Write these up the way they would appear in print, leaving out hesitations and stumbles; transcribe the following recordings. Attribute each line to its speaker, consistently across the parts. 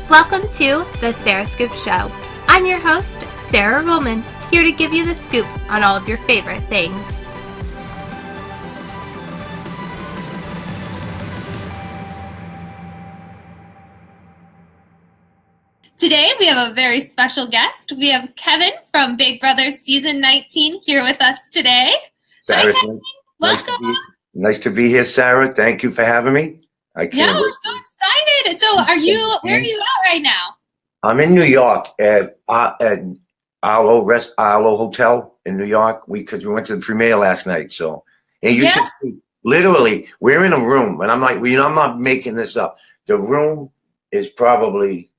Speaker 1: Welcome to the Sarah Scoop Show. I'm your host, Sarah Roman, here to give you the scoop on all of your favorite things. Today we have a very special guest. We have Kevin from Big Brother Season 19 here with us today.
Speaker 2: Sarah,
Speaker 1: Hi, Kevin. Welcome.
Speaker 2: Nice to be here, Sarah. Thank you for having me.
Speaker 1: Yeah, we're so excited. So where are you at right now?
Speaker 2: I'm in New York at Arlo Hotel in New York. Because we went to the premiere last night. So, and you should see, literally, we're in a room, and I'm like, well, I'm not making this up. The room is probably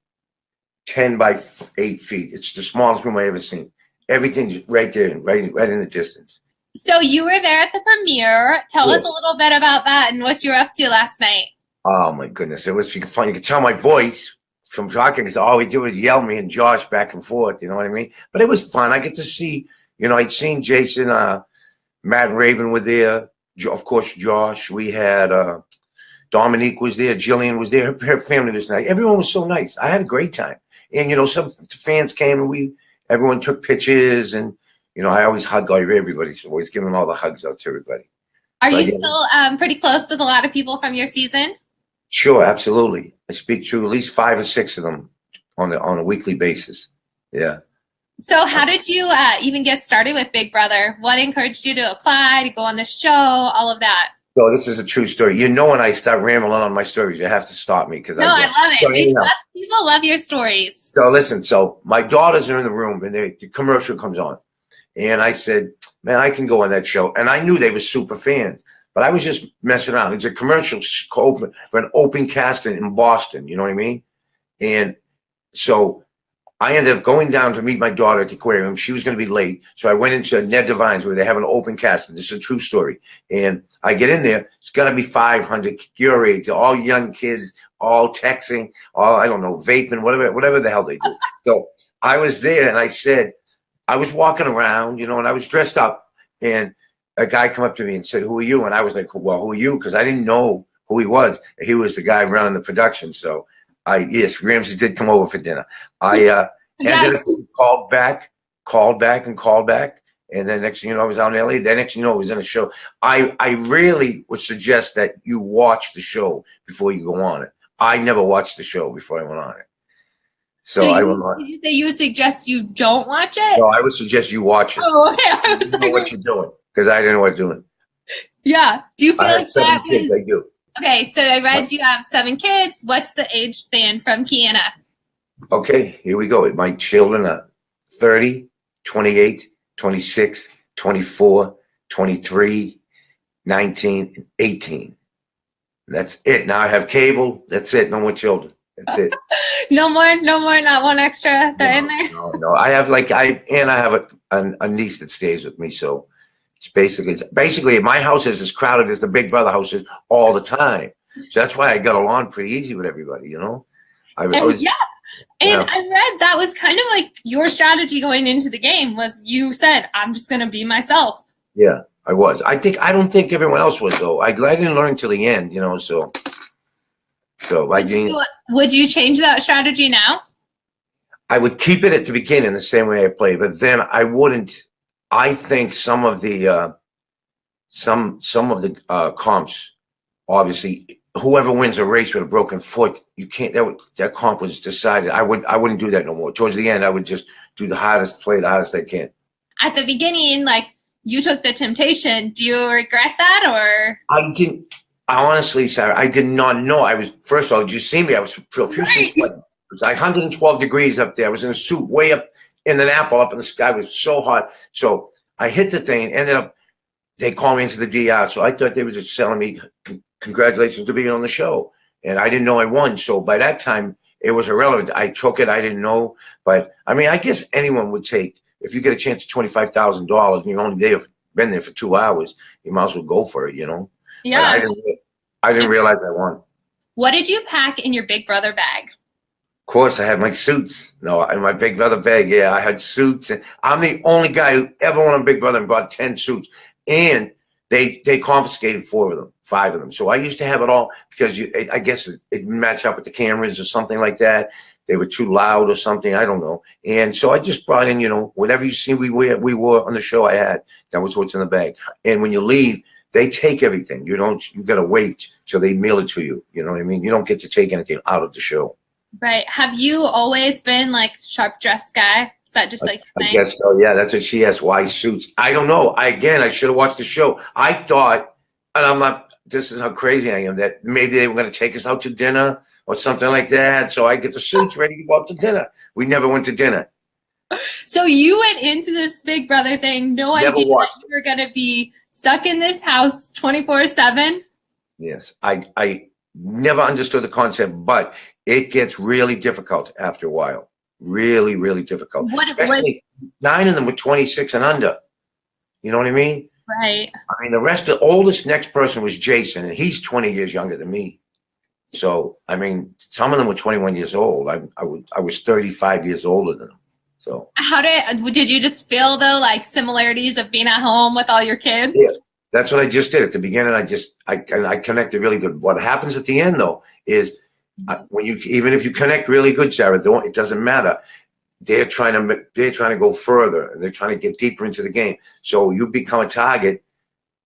Speaker 2: 10 by 8 feet. It's the smallest room I've ever seen. Everything's right there, right in the distance.
Speaker 1: So you were there at the premiere. Tell us a little bit about that and what you were up to last night.
Speaker 2: Oh my goodness, it was fun. You could tell my voice from talking because all we do is yell me and Josh back and forth. You know what I mean? But it was fun. I get to see. I'd seen Jason, Matt and Raven were there. Of course, Josh. We had Dominique was there. Jillian was there. Her family was nice. Everyone was so nice. I had a great time. And some fans came and everyone took pictures and. I always hug everybody, so always giving all the hugs out to everybody.
Speaker 1: Are you still pretty close with a lot of people from your season?
Speaker 2: Sure, absolutely. I speak to at least 5 or 6 of them on a weekly basis. Yeah.
Speaker 1: So how did you even get started with Big Brother? What encouraged you to apply, to go on the show, all of that?
Speaker 2: So this is a true story. When I start rambling on my stories, you have to stop me because
Speaker 1: I love it. People love your stories.
Speaker 2: So listen. So my daughters are in the room, and the commercial comes on. And I said, man, I can go on that show. And I knew they were super fans, but I was just messing around. It's a commercial for an open casting in Boston. You know what I mean? And so I ended up going down to meet my daughter at the aquarium. She was going to be late. So I went into Ned Devine's where they have an open casting. This is a true story. And I get in there. It's got to be 500 your age, all young kids, all texting, all, I don't know, vaping, whatever the hell they do. So I was there and I said, I was walking around, and I was dressed up, and a guy come up to me and said, "Who are you?" And I was like, "Well, who are you?" Because I didn't know who he was. He was the guy running the production. So Ramsey did come over for dinner. I ended up called back, and then next thing you know, I was out in LA. Then next thing you know, I was in a show. I really would suggest that you watch the show before you go on it. I never watched the show before I went on it. So I will not.
Speaker 1: Did you say you would suggest you don't watch it?
Speaker 2: No, I would suggest you watch it.
Speaker 1: Oh, okay. I was
Speaker 2: know what you're doing because I didn't know what you're doing.
Speaker 1: Yeah. Do you feel
Speaker 2: I
Speaker 1: like
Speaker 2: have 7 kids? I do.
Speaker 1: Okay, so I read you have 7 kids. What's the age span from Kiana?
Speaker 2: Okay, here we go. My children are 30, 28, 26, 24, 23, 19, and 18. That's it. Now I have cable. That's it. No more children. That's it.
Speaker 1: No more, not one extra in there.
Speaker 2: No. I have I have a niece that stays with me, so it's basically my house is as crowded as the Big Brother house is all the time. So that's why I got along pretty easy with everybody,
Speaker 1: And I read that was kind of like your strategy going into the game was you said, I'm just gonna be myself.
Speaker 2: Yeah, I was. I don't think everyone else was though. I didn't learn till the end, so.
Speaker 1: Would you change that strategy now?
Speaker 2: I would keep it at the beginning the same way I played, but then I wouldn't. I think some of the comps, obviously, whoever wins a race with a broken foot, you can't. That comp was decided. I wouldn't do that no more. Towards the end, I would just do the hardest I can. At
Speaker 1: the beginning, you took the temptation. Do you regret that or?
Speaker 2: I didn't. Honestly, Sarah, I did not know. First of all, did you see me? I was profusely sweating. It was like 112 degrees up there. I was in a suit way up in the Napa, up in the sky. It was so hot. So I hit the thing and ended up, they called me into the DR. So I thought they were just telling me, congratulations to being on the show. And I didn't know I won. So by that time, it was irrelevant. I took it. I didn't know. But I guess anyone would take, if you get a chance at $25,000 and you've only been there for 2 hours, you might as well go for it,
Speaker 1: Yeah.
Speaker 2: I didn't realize I won.
Speaker 1: What did you pack in your Big Brother bag?
Speaker 2: Of course, I had my suits. No, in my Big Brother bag, I had suits. And I'm the only guy who ever won a Big Brother and bought 10 suits. And They confiscated 5 of them. So I used to have it all because I guess it matched up with the cameras or something like that. They were too loud or something. I don't know. And so I just brought in, whatever you see we wore on the show. I had that was what's in the bag. And when you leave, they take everything. You got to wait till they mail it to you. You know what I mean? You don't get to take anything out of the show.
Speaker 1: Right. Have you always been like sharp dressed guy? Is that just like
Speaker 2: I guess so. Yeah, that's what she has. Why suits? I don't know. I should have watched the show. I thought, and I'm not. This is how crazy I am. That maybe they were going to take us out to dinner or something like that. So I get the suits ready to go out to dinner. We never went to dinner.
Speaker 1: So you went into this Big Brother thing, no idea that you were going to be stuck in this house 24/7.
Speaker 2: Yes, I never understood the concept, but it gets really difficult after a while. Really, really difficult. Especially 9 of them were 26 and under. You know what I mean?
Speaker 1: Right.
Speaker 2: I mean, the oldest next person was Jason, and he's 20 years younger than me. So, I mean, some of them were 21 years old. I was 35 years older than them. So
Speaker 1: how did you just feel though, like similarities of being at home with all your kids?
Speaker 2: Yeah, that's what I just did at the beginning. I connected really good. What happens at the end though is when even if you connect really good, Sarah, it doesn't matter. They're trying to go further, and they're trying to get deeper into the game. So you become a target,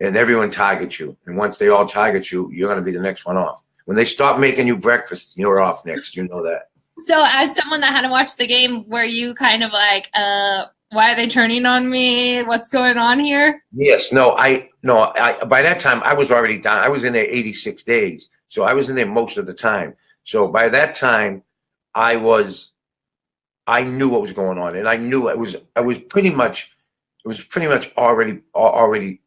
Speaker 2: and everyone targets you. And once they all target you, you're going to be the next one off. When they stop making you breakfast, you're off next. You know that. So
Speaker 1: as someone that hadn't watched the game, were you kind of like, why are they turning on me? What's going on here? Yes. No, by that time, I was already down. I was in there 86 days. So I was in there most of the time. So by that time, I knew what was going on, and I knew it was pretty much already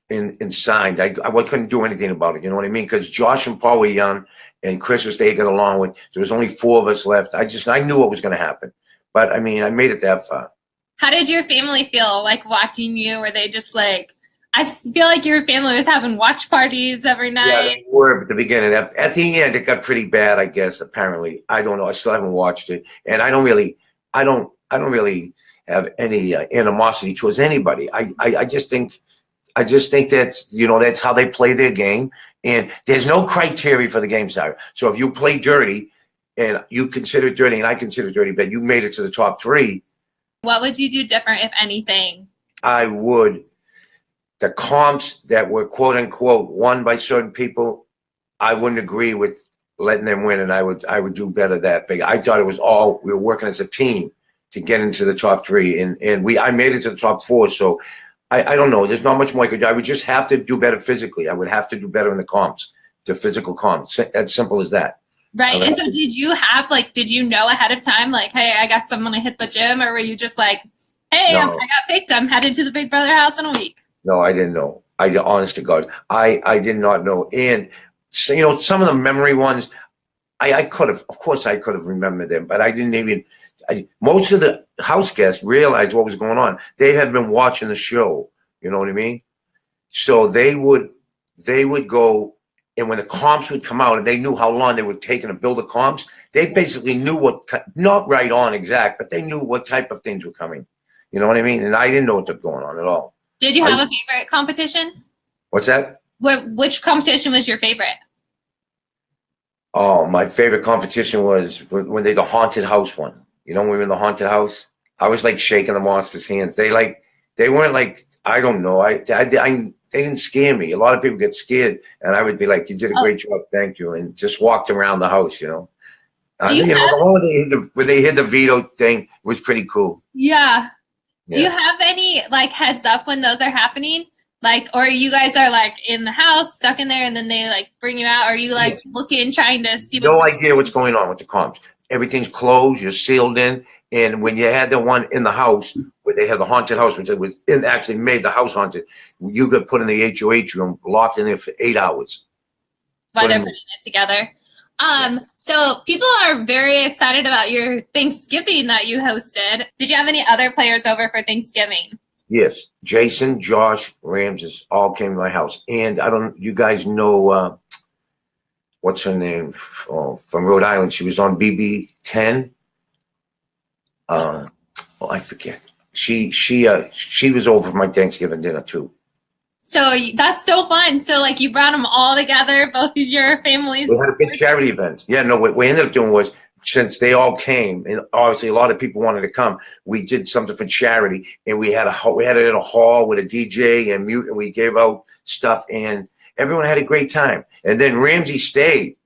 Speaker 1: in signed. I couldn't do anything about it. You know what I mean? Because Josh and Paul were young, and Chris was they got along with. There was only 4 of us left. I knew what was going to happen, but I mean, I made it that far. How did your family feel like watching you? Were they just like? I feel like your family was having watch parties every night. Yeah, they were at the beginning. At the end, it got pretty bad, I guess. Apparently, I don't know. I still haven't watched it, and I don't really have any animosity towards anybody. I just think that's that's how they play their game, and there's no criteria for the game, Sarah. So if you play dirty, and you consider it dirty, and I consider it dirty, but you made it to the top 3. What would you do different, if anything? I would. The comps that were quote unquote won by certain people, I wouldn't agree with letting them win, and I would do better that big. I thought it was we were working as a team to get into the top 3, and I made it to the top 4. So I don't know. There's not much more I could do. I would just have to do better physically. I would have to do better in the comps, the physical comps. As simple as that. Right. And so did you know ahead of time, like, hey, I guess I'm going to hit the gym, or were you just like, hey, no. I got picked. I'm headed to the Big Brother house in a week? No, I didn't know. Honest to God, I did not know. And so, some of the memory ones, I could have, of course, I could have remembered them, but I didn't even. Most of the house guests realized what was going on. They had been watching the show. You know what I mean? So they would go, and when the comps would come out, and they knew how long they were taking to build the comps, they basically knew not right on exact, but they knew what type of things were coming. You know what I mean? And I didn't know what was going on at all. Did you have a favorite competition? What's that? Which competition was your favorite? Oh, my favorite competition was when they the haunted house one. When we were in the haunted house, I was like shaking the monster's hands. They weren't like, I don't know. They didn't scare me. A lot of people get scared, and I would be like, "You did a great job, thank you," and just walked around the house. The whole when they hit the veto thing was pretty cool. Yeah. Do you have any heads up when those are happening? Or you guys are in the house, stuck in there, and then they bring you out? Or are you looking, trying to see? No idea what's going on with the comps. Everything's closed. You're sealed in. And when you had the one in the house where they had the haunted house, which actually made the house haunted, you got put in the HOH room, locked in there for 8 hours. While they're putting it together. So people are very excited about your Thanksgiving that you hosted. Did you have any other players over for Thanksgiving? Yes. Jason, Josh, Ramses all came to my house. And you guys know, what's her name? From Rhode Island. She was on BB10. I forget. She was over for my Thanksgiving dinner too.
Speaker 3: So that's so fun. So like you brought them all together, both of your families.
Speaker 2: We had a big charity event. Yeah, no, what we ended up doing was, since they all came, and obviously a lot of people wanted to come, we did something for charity, and we had it in a hall with a DJ and mute, and we gave out stuff, and everyone had a great time. And then Ramsey stayed.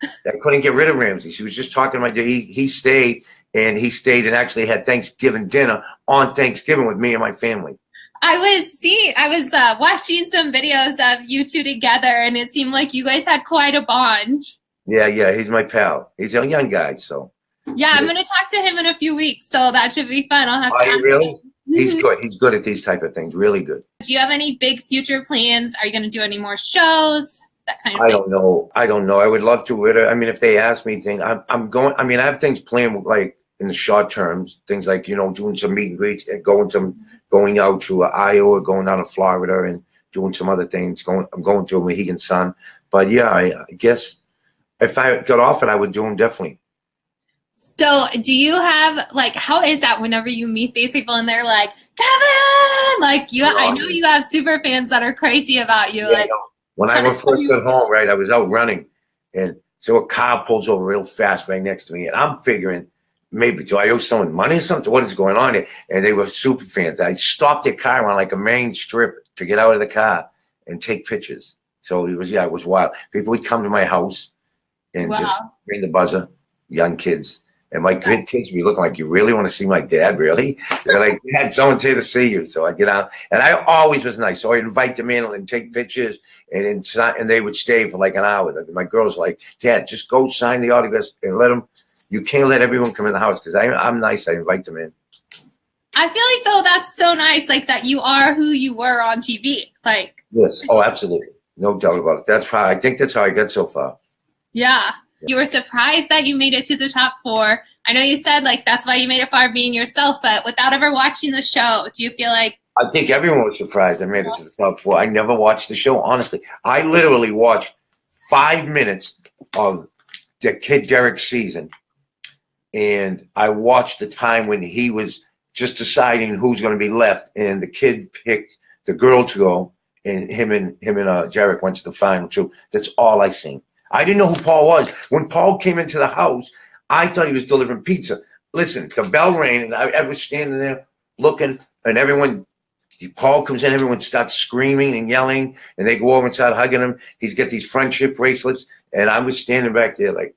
Speaker 2: I couldn't get rid of Ramsey. She was just talking to my dad. He stayed, and and actually had Thanksgiving dinner on Thanksgiving with me and my family.
Speaker 3: I was watching some videos of you two together, and it seemed like you guys had quite a bond.
Speaker 2: Yeah, he's my pal. He's a young guy, so.
Speaker 3: Yeah, I'm going to talk to him in a few weeks, so that should be fun. I'll have to.
Speaker 2: Are you really?
Speaker 3: Him.
Speaker 2: He's good. He's good at these type of things. Really good.
Speaker 3: Do you have any big future plans? Are you going to do any more shows? That kind of thing.
Speaker 2: I don't know. I would love to. I mean, if they ask me things, I'm going. I mean, I have things planned, like in the short terms, things like, doing some meet and greets and going out to Iowa, going down to Florida, and doing some other things. I'm going to Mohegan Sun. But yeah, I guess if I got offered, I would do them definitely.
Speaker 3: So do you have, like, how is that whenever you meet these people and they're like, Kevin, like I know you have super fans that are crazy about you.
Speaker 2: Yeah, like, when I first got home, right, I was out running, and so a car pulls over real fast right next to me, and I'm figuring, maybe, do I owe someone money or something? What is going on here? And they were super fans. I stopped their car on like a main strip to get out of the car and take pictures. So it was wild. People would come to my house and just ring the buzzer, young kids. And my kids would be looking like, you really want to see my dad, really? They're like, Dad, someone's here to see you. So I get out. And I always was nice. So I'd invite them in and take pictures. And they would stay for like an hour. My girl's like, Dad, just go sign the autographs and let them. You can't let everyone come in the house, because I'm nice. I invite them in.
Speaker 3: I feel like, though, that's so nice, like that you are who you were on TV. Like,
Speaker 2: yes. Oh, absolutely. No doubt about it. I think that's how I got so far.
Speaker 3: Yeah. You were surprised that you made it to the top 4. I know you said, like, that's why you made it far being yourself, but without ever watching the show, do you feel like?
Speaker 2: I think everyone was surprised I made it to the top 4. I never watched the show, honestly. I literally watched 5 minutes of the Kid Derek season, and I watched the time when he was just deciding who's going to be left, and the kid picked the girl to go, and him and Derek went to the final 2. That's all I seen. I didn't know who Paul was. When Paul came into the house, I thought he was delivering pizza. Listen, the bell rang, and I was standing there looking, and Paul comes in, everyone starts screaming and yelling, and they go over and start hugging him. He's got these friendship bracelets, and I was standing back there like,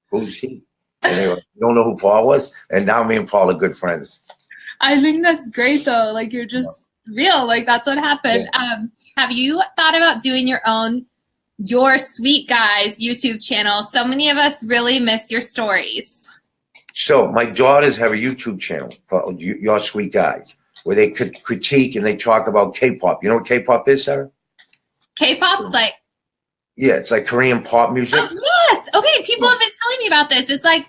Speaker 2: who's he? And they were, you don't know who Paul was? And now me and Paul are good friends.
Speaker 3: I think that's great, though. Like, you're just real. Like, that's what happened. Yeah. Have you thought about doing your Sweet Guys YouTube channel? So many of us really miss your stories.
Speaker 2: So my daughters have a YouTube channel called Your Sweet Guys, where they could critique and they talk about K-pop. You know what K-pop is, Sarah?
Speaker 3: K-pop, like?
Speaker 2: Yeah, it's like Korean pop music.
Speaker 3: Oh, yes. Okay, people have been telling me about this. It's like.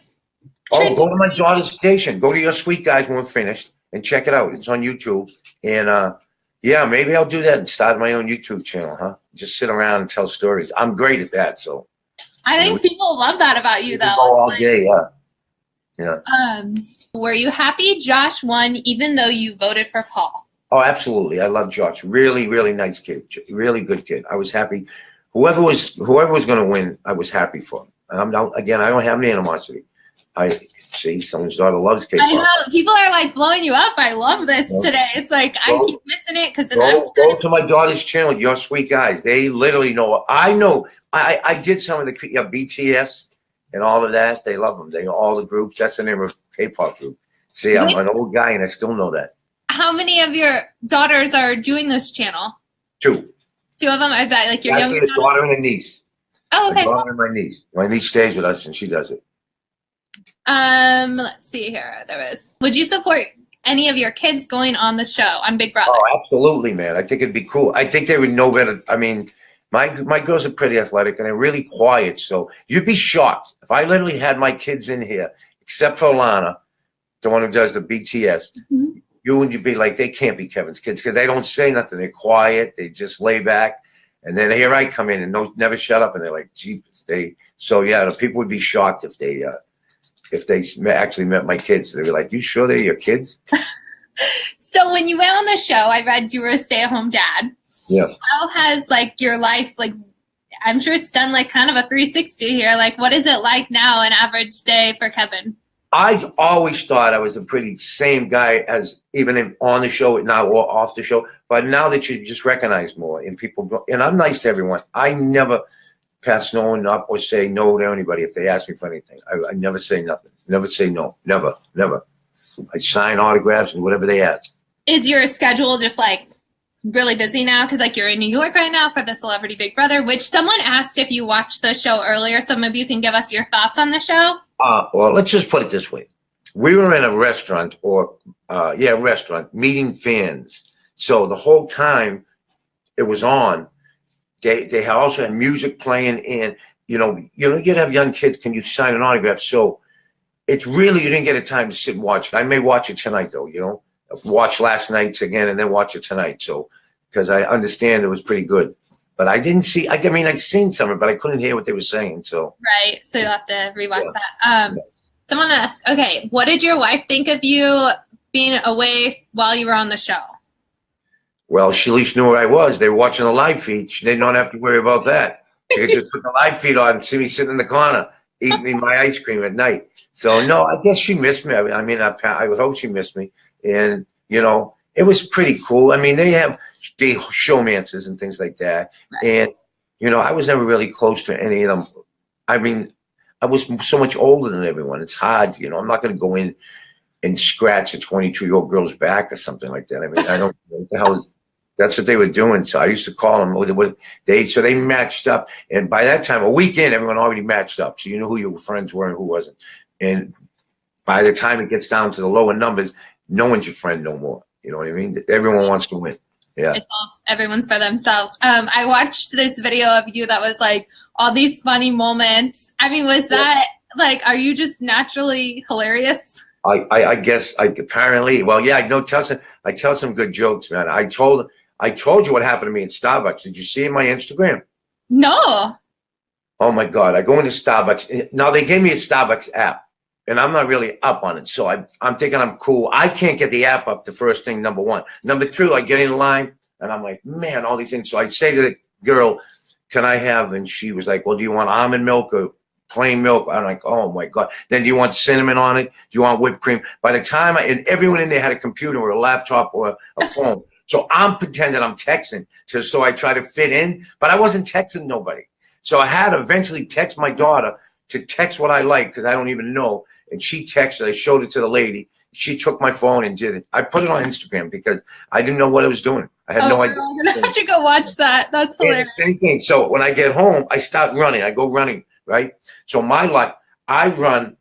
Speaker 2: Oh, go to my daughter's station. Go to Your Sweet Guys when we're finished and check it out. It's on YouTube. And yeah, maybe I'll do that and start my own YouTube channel, huh? Just sit around and tell stories. I'm great at that, so.
Speaker 3: I think people love that about you, though.
Speaker 2: Go all day, yeah. Yeah.
Speaker 3: Were you happy Josh won, even though you voted for Paul?
Speaker 2: Oh, absolutely. I love Josh. Really, really nice kid. Really good kid. I was happy. Whoever was going to win, I was happy for him. Again, I don't have any animosity. I see someone's daughter loves K-pop.
Speaker 3: I know people are like blowing you up. I love this today. It's like I keep missing it because
Speaker 2: go to my daughter's channel, Your Sweet Guys. They literally know. I know. I did some of the BTS and all of that. They love them. They know all the groups. That's the name of K-pop group. See, I'm an old guy and I still know that.
Speaker 3: How many of your daughters are doing this channel?
Speaker 2: 2.
Speaker 3: 2 of them? Is that like your younger
Speaker 2: daughter and a niece?
Speaker 3: Oh, okay.
Speaker 2: My daughter and my niece. My niece stays with us and she does it.
Speaker 3: Let's see here. Would you support any of your kids going on the show on Big Brother?
Speaker 2: Oh, absolutely, man. I think it'd be cool. I think they would know better. I mean, my girls are pretty athletic and they're really quiet. So you'd be shocked if I literally had my kids in here, except for Lana, the one who does the BTS. Mm-hmm. You'd be like, they can't be Kevin's kids because they don't say nothing. They're quiet. They just lay back. And then here I come in and never shut up. And they're like, jeepers. So yeah, the people would be shocked if they actually met my kids. They'd be like, you sure they're your kids?
Speaker 3: So when you went on the show, I read you were a stay-at-home dad.
Speaker 1: Yeah.
Speaker 3: How has like your life, like, I'm sure it's done like kind of a 360 here. Like, what is it like now, an average day for Kevin?
Speaker 1: I always thought I was a pretty same guy as even on the show, now or off the show. But now that you just recognize more and people, and I'm nice to everyone. I never pass no one up or say no to anybody if they ask me for anything. I never say nothing. Never say no. Never. I sign autographs and whatever they ask.
Speaker 3: Is your schedule just like really busy now? Because like you're in New York right now for the Celebrity Big Brother, which someone asked if you watched the show earlier. So maybe you can give us your thoughts on the show.
Speaker 1: Well, let's just put it this way. We were in a restaurant meeting fans. So the whole time it was on, they also had music playing, and you'd have young kids. Can you sign an autograph? So it's really, you didn't get a time to sit and watch it. I may watch it tonight though, watch last night's again and then watch it tonight. So, because I understand it was pretty good. But I didn't see, I'd seen some of it, but I couldn't hear what they were saying. So
Speaker 3: right. So you'll have to rewatch that. Someone asked, okay, what did your wife think of you being away while you were on the show?
Speaker 1: Well, she at least knew where I was. They were watching the live feed. They didn't have to worry about that. They could just put the live feed on and see me sitting in the corner eating my ice cream at night. So no, I guess she missed me. I would hope she missed me. And, it was pretty cool. They have showmances and things like that. Right. And, I was never really close to any of them. I was so much older than everyone. It's hard, I'm not going to go in and scratch a 22-year-old girl's back or something like that. I don't know what the hell. That's what they were doing. So I used to call them. So they matched up. And by that time, a week in, everyone already matched up. So you knew who your friends were and who wasn't. And by the time it gets down to the lower numbers, no one's your friend no more. You know what I mean? Everyone wants to win. Yeah.
Speaker 3: Everyone's for themselves. I watched this video of you that was like all these funny moments. Was that like, are you just naturally hilarious?
Speaker 1: I guess apparently, well, yeah, I tell some good jokes, man. I told you what happened to me in Starbucks. Did you see my Instagram?
Speaker 3: No.
Speaker 1: Oh my God. I go into Starbucks. Now they gave me a Starbucks app and I'm not really up on it. So I'm thinking I'm cool. I can't get the app up the first thing, number one. Number two, I get in line and I'm like, man, all these things. So I say to the girl, can I have, and she was like, well, do you want almond milk or plain milk? I'm like, oh my God. Then do you want cinnamon on it? Do you want whipped cream? By the time and everyone in there had a computer or a laptop or a phone. So I'm pretending I'm texting so I try to fit in, but I wasn't texting nobody. So I had to eventually text my daughter to text what I like because I don't even know. And she texted, I showed it to the lady. She took my phone and did it. I put it on Instagram because I didn't know what I was doing. I had no idea.
Speaker 3: I'm going to have to go watch that. That's hilarious.
Speaker 1: Same thing. So when I get home, I start running. I go running, right? So my luck, I run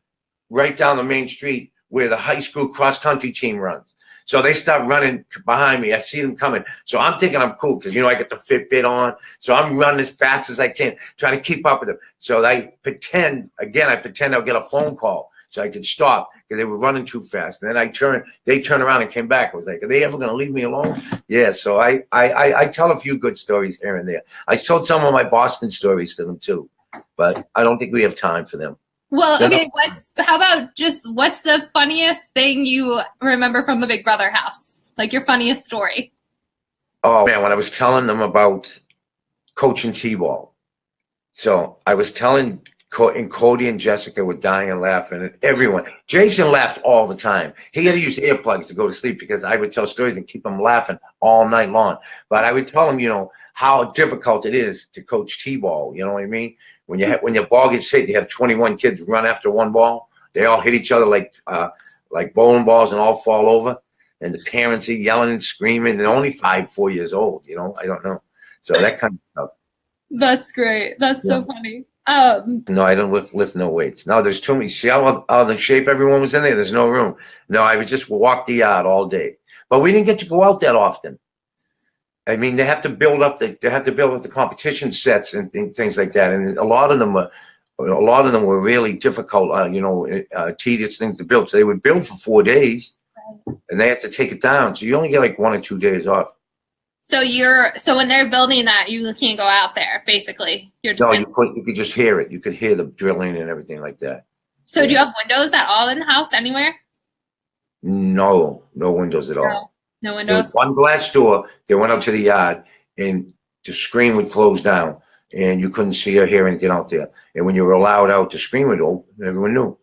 Speaker 1: right down the main street where the high school cross-country team runs. So they start running behind me. I see them coming. So I'm thinking I'm cool because, I got the Fitbit on. So I'm running as fast as I can, trying to keep up with them. So I pretend I'll get a phone call so I could stop because they were running too fast. And then they turned around and came back. I was like, are they ever going to leave me alone? Yeah. So I tell a few good stories here and there. I told some of my Boston stories to them too, but I don't think we have time for them.
Speaker 3: Well, okay, what's the funniest thing you remember from the Big Brother house? Like your funniest story?
Speaker 1: Oh, man, when I was telling them about coaching T-ball. So I was telling, and Cody and Jessica were dying and laughing, and everyone. Jason laughed all the time. He had to use earplugs to go to sleep because I would tell stories and keep him laughing all night long. But I would tell him, how difficult it is to coach T-ball. You know what I mean? When your ball gets hit, you have 21 kids run after one ball. They all hit each other like bowling balls and all fall over. And the parents are yelling and screaming. They're only 4 years old. I don't know. So that kind of stuff.
Speaker 3: That's great. That's so funny.
Speaker 1: No, I don't lift no weights. No, there's too many. See how the shape everyone was in there? There's no room. No, I would just walk the yard all day. But we didn't get to go out that often. They have to build up the competition sets and things like that. And a lot of them were really difficult, tedious things to build. So they would build for 4 days and they have to take it down. So you only get like 1 or 2 days off.
Speaker 3: So when they're building that, you can't go out there, basically. You
Speaker 1: could just hear it. You could hear the drilling and everything like that.
Speaker 3: So do you have windows at all in the house anywhere?
Speaker 1: No windows at all.
Speaker 3: No windows.
Speaker 1: One glass door. They went up to the yard,
Speaker 2: and the screen would close down, and you couldn't see or hear anything out there. And when you were allowed out, the screen would open, and everyone knew.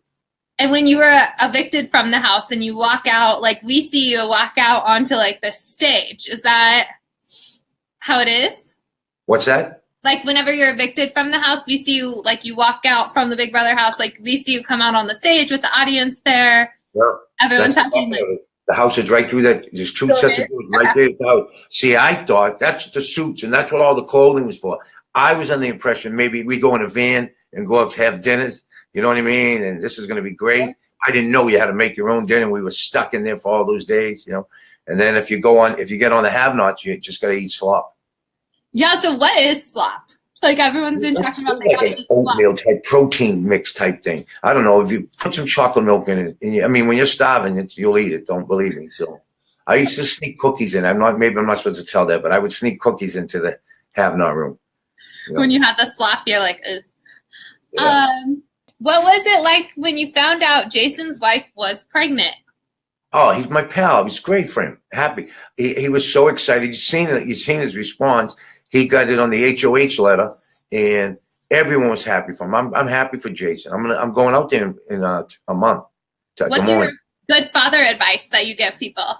Speaker 3: And when you were evicted from the house and you walk out, like we see you walk out onto like the stage. Is that how it is?
Speaker 2: What's that?
Speaker 3: Like whenever you're evicted from the house, we see you, like you walk out from the Big Brother house, like we see you come out on the stage with the audience there.
Speaker 2: Yeah.
Speaker 3: Everyone's talking like,
Speaker 2: the house is right through that. There's two sets of doors right there at the house. See, I thought that's the suits and that's what all the clothing was for. I was under the impression maybe we go in a van and go out to have dinners. You know what I mean? And this is going to be great. I didn't know you had to make your own dinner. We were stuck in there for all those days, you know. And then if you get on the have-nots, you just got to eat slop.
Speaker 3: yeah. So what is slop? Like everyone's been talking about
Speaker 2: like an oatmeal type protein mix type thing. I don't know if you put some chocolate milk in it. And I mean, when you're starving, you'll eat it. Don't believe me. So I used to sneak cookies in. Maybe I'm not supposed to tell that, but I would sneak cookies into the have-not room. You know?
Speaker 3: When you had the slop, you're like, ugh.
Speaker 2: Yeah.
Speaker 3: What was it like when you found out Jason's wife was pregnant?
Speaker 2: Oh, he's my pal. It was great for him. Happy. He was so excited. You've seen it. You've seen his response. He got it on the HOH letter, and everyone was happy for him. I'm happy for Jason. I'm going out there in a month.
Speaker 3: What's your good father advice that you give people?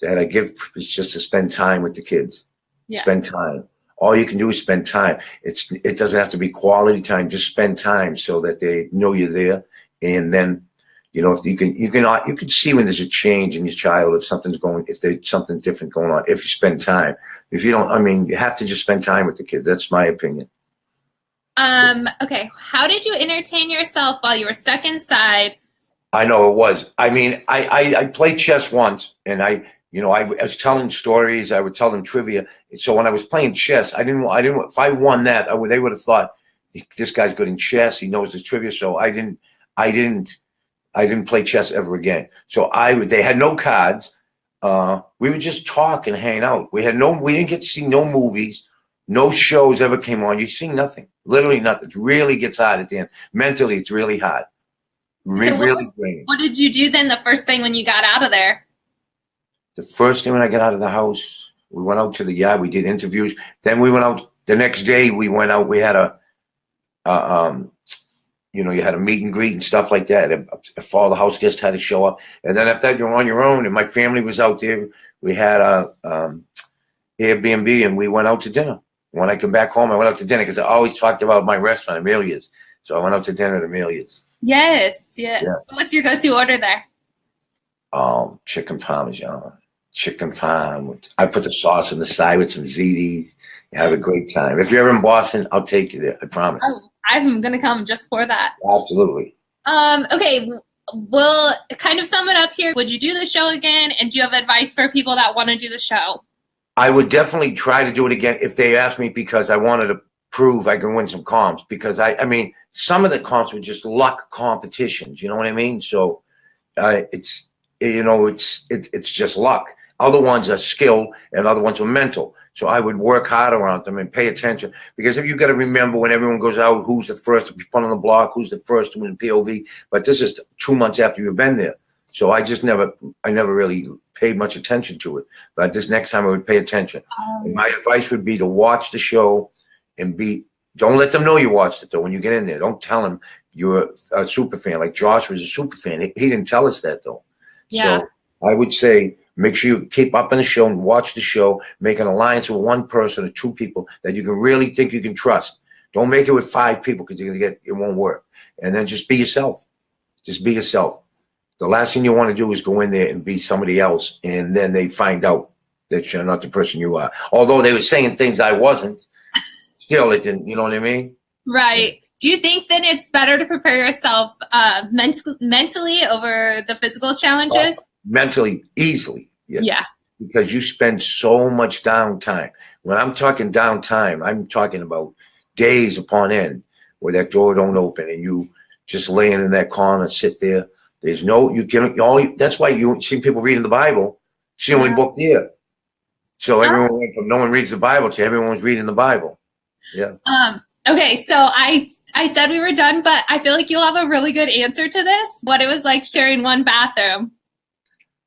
Speaker 2: That I give is just to spend time with the kids.
Speaker 3: Yeah.
Speaker 2: Spend time. All you can do is spend time. It doesn't have to be quality time. Just spend time so that they know you're there. And then, you know, if you can see when there's a change in your child, if there's something different going on, if you spend time. If you don't, I mean, you have to just spend time with the kid. That's my opinion.
Speaker 3: Okay. How did you entertain yourself while you were stuck inside?
Speaker 2: I know it was. I mean, I played chess once, and I was telling stories. I would tell them trivia. So when I was playing chess, I didn't. If I won that, they would have thought this guy's good in chess. He knows his trivia. So I didn't play chess ever again. So they had no cards. We would just talk and hang out. We didn't get to see no movies, no shows ever came on. You see nothing, literally nothing. It really gets hard at the end. Mentally, it's really hard. Really draining.
Speaker 3: What did you do then the first thing when you got out of there?
Speaker 2: The first thing when I got out of the house, we went out to the yard. We did interviews. Then we went out the next day. We went out. We had you had a meet and greet and stuff like that. If all the house guests had to show up, and then after that, you're on your own. And my family was out there. We had a Airbnb, and we went out to dinner. When I come back home, I went out to dinner because I always talked about my restaurant, Amelia's. So I went out to dinner at Amelia's.
Speaker 3: Yes. Yeah. What's your go-to order there?
Speaker 2: Chicken parmesan, chicken parm. I put the sauce on the side with some ziti's. You have a great time. If you're ever in Boston, I'll take you there. I promise.
Speaker 3: Oh, I'm gonna come just for that.
Speaker 2: Absolutely.
Speaker 3: Okay. We'll kind of sum it up here. Would you do the show again? And do you have advice for people that want to do the show?
Speaker 2: I would definitely try to do it again if they asked me, because I wanted to prove I can win some comps, because I mean, some of the comps were just luck competitions. You know what I mean? So it's just luck. Other ones are skill, and other ones are mental. So I would work harder on them and pay attention, because if you got to remember when everyone goes out, who's the first to be put on the block, who's the first to win POV. But this is 2 months after you've been there. So I never really paid much attention to it. But this next time I would pay attention. And my advice would be to watch the show and don't let them know you watched it though. When you get in there, don't tell them you're a super fan. Like Josh was a super fan. He didn't tell us that though.
Speaker 3: Yeah.
Speaker 2: So I would say, make sure you keep up in the show and watch the show. Make an alliance with one person or two people that you can really think you can trust. Don't make it with 5 people, because it won't work. And then just be yourself. Just be yourself. The last thing you want to do is go in there and be somebody else, and then they find out that you're not the person you are. Although they were saying things I wasn't, still it didn't. You know what I mean? Right.
Speaker 3: Do you think then it's better to prepare yourself mentally over the physical challenges?
Speaker 2: Mentally, easily.
Speaker 3: Yeah.
Speaker 2: Because you spend so much downtime. When I'm talking downtime, I'm talking about days upon end where that door don't open and you just laying in that corner, sit there. There's no, that's why you see people reading the Bible. It's the only book there. So everyone went from no one reads the Bible to everyone's reading the Bible. Yeah.
Speaker 3: Okay, so I said we were done, but I feel like you'll have a really good answer to this. What it was like sharing one bathroom.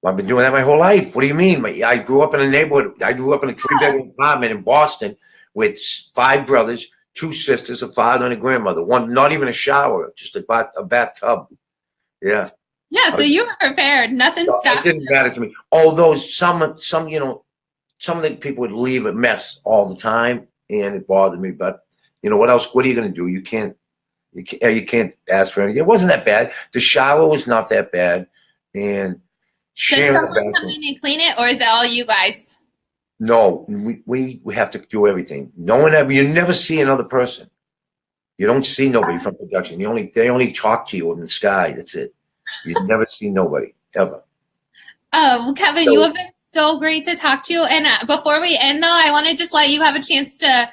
Speaker 2: I've been doing that my whole life. What do you mean? I grew up in a neighborhood. I grew up in a 3-bedroom apartment in Boston with 5 brothers, 2 sisters, a father, and a grandmother. One, not even a shower, just a bathtub. Yeah.
Speaker 3: Yeah, so you were prepared. Nothing stopped
Speaker 2: It didn't matter to me. Although some of the people would leave a mess all the time, and it bothered me. But you know what else? What are you going to do? You can't ask for anything. It wasn't that bad. The shower was not that bad, and
Speaker 3: does someone come in and clean it, or is it all you guys?
Speaker 2: No, we have to do everything. No one ever. You never see another person. You don't see nobody from production. They only talk to you in the sky. That's it. You never see nobody ever.
Speaker 3: Well, Kevin, you have been so great to talk to. And before we end, though, I want to just let you have a chance to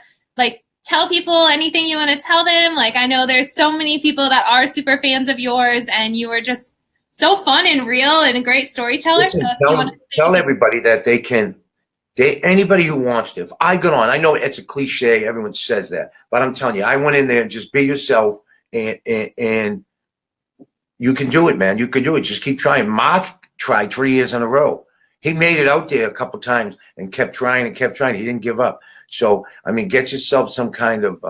Speaker 3: tell people anything you want to tell them. I know there's so many people that are super fans of yours, and you were just so fun and real and a great storyteller.
Speaker 2: Listen, tell everybody that anybody who wants to. If I got on, I know it's a cliche, everyone says that, but I'm telling you, I went in there and just be yourself, and you can do it, man. You can do it. Just keep trying. Mark tried 3 years in a row. He made it out there a couple times and kept trying and kept trying. He didn't give up. So, I mean, get yourself some kind of,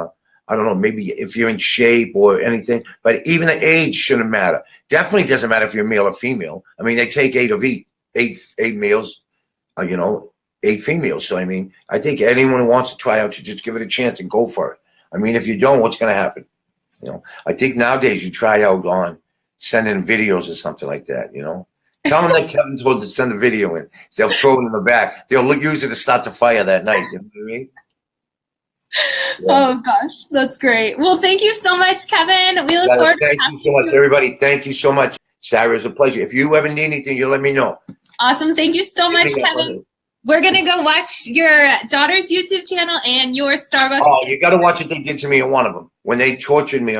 Speaker 2: I don't know, maybe if you're in shape or anything, but even the age shouldn't matter. Definitely doesn't matter if you're male or female. I mean, they take 8 meals, 8 females. So, I mean, I think anyone who wants to try out should just give it a chance and go for it. I mean, if you don't, what's going to happen? I think nowadays you try out on sending videos or something like that, Tell them that Kevin's supposed to send a video in. They'll throw it in the back. They'll use it to start the fire that night. You know what I mean?
Speaker 3: Yeah. Oh, gosh. That's great. Well, thank you so much, Kevin. We look forward to
Speaker 2: Thank you so much, everybody. Thank you so much. Sarah, it's a pleasure. If you ever need anything, you let me know.
Speaker 3: Awesome. Thank you so much, Kevin. We're going to go watch your daughter's YouTube channel and your Starbucks.
Speaker 2: Oh, you got to watch what they did to me in one of them. When they tortured me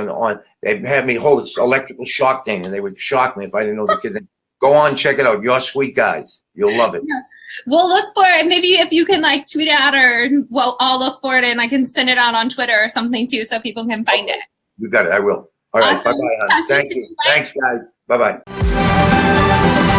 Speaker 2: they had me hold this electrical shock thing, and they would shock me if I didn't know the kid. Go on, check it out. You're sweet guys. You'll love it.
Speaker 3: Yeah. We'll look for it. Maybe if you can tweet it out, or I'll look for it and I can send it out on Twitter or something too, so people can find it.
Speaker 2: You got it. I will. All right.
Speaker 3: Awesome.
Speaker 2: Bye-bye. Thank you. Thanks, guys. Bye-bye.